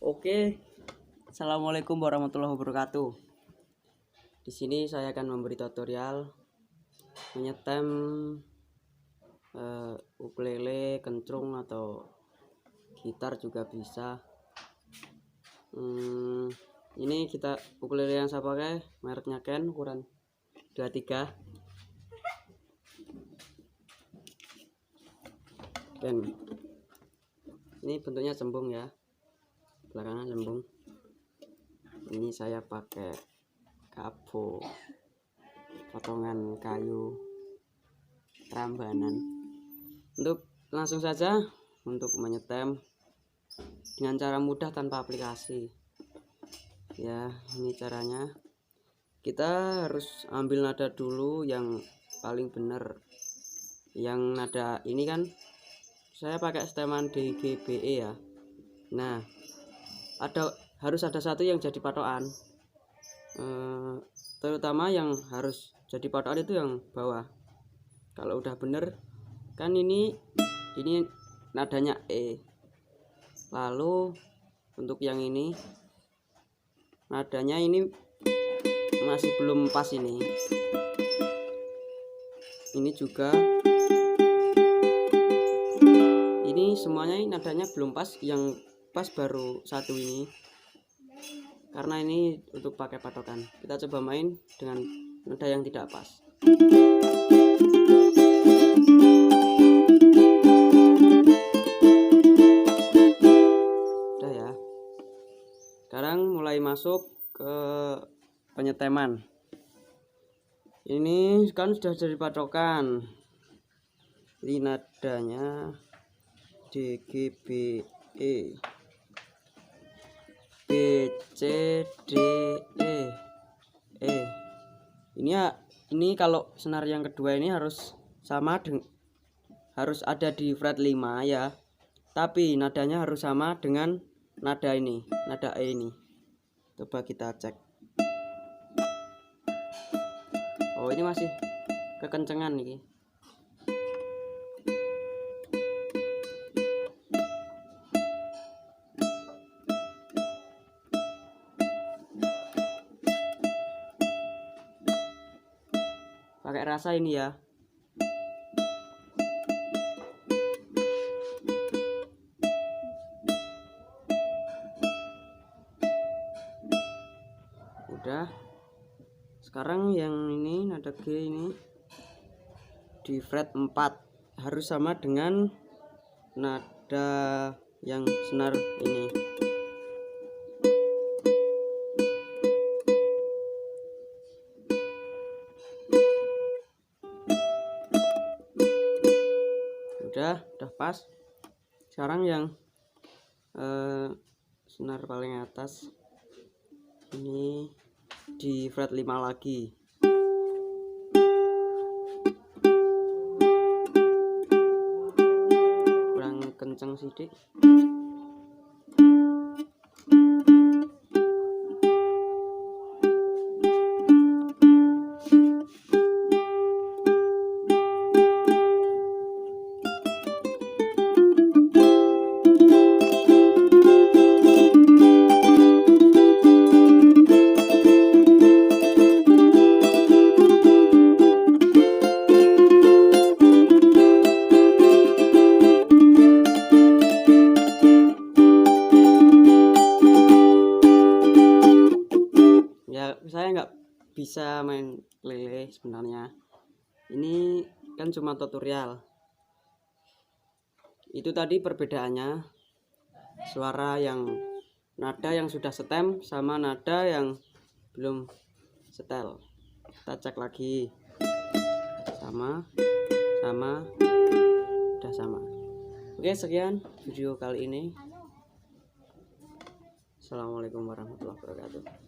Oke, assalamualaikum warahmatullahi wabarakatuh. Di sini saya akan memberi tutorial menyetem ukulele, kencrung atau gitar juga bisa. Ini kita ukulele yang saya pakai mereknya Ken, ukuran 23. Ken. Ini bentuknya cembung ya. Belakangan cembung. Ini saya pakai kapo potongan kayu rambanan. Untuk langsung saja untuk menyetem dengan cara mudah tanpa aplikasi ya. Ini caranya, kita harus ambil nada dulu yang paling benar. Yang nada ini kan saya pakai seteman D, G, B, E ya. Nah, harus ada satu yang jadi patokan, terutama yang harus jadi patokan itu yang bawah. Kalau udah bener kan ini nadanya E, lalu untuk yang ini nadanya ini masih belum pas. Ini juga ini semuanya nadanya belum pas, yang pas baru satu ini. Karena ini untuk pakai patokan, kita coba main dengan nada yang tidak pas. Udah ya. Sekarang mulai masuk ke penyeteman. Ini kan sudah jadi patokan. Ini nadanya D, G, B, E, B, C, D, E, E. Ini kalau senar yang kedua ini harus sama harus ada di fret 5 ya. Tapi nadanya harus sama dengan nada ini, nada E ini. Coba kita cek. Oh, ini masih kekencengan nih. Pakai rasa ini ya. Udah. Sekarang yang ini nada G ini di fret 4 harus sama dengan nada yang senar ini. Udah pas. Sekarang yang senar paling atas ini di fret 5 lagi. Kurang kenceng sedikit. Saya nggak bisa main ukulele sebenarnya. Ini kan cuma tutorial. Itu tadi perbedaannya, suara yang nada yang sudah setem sama nada yang belum setel. Kita cek lagi. Sama, udah sama. Oke, sekian video kali ini. Assalamualaikum warahmatullahi wabarakatuh.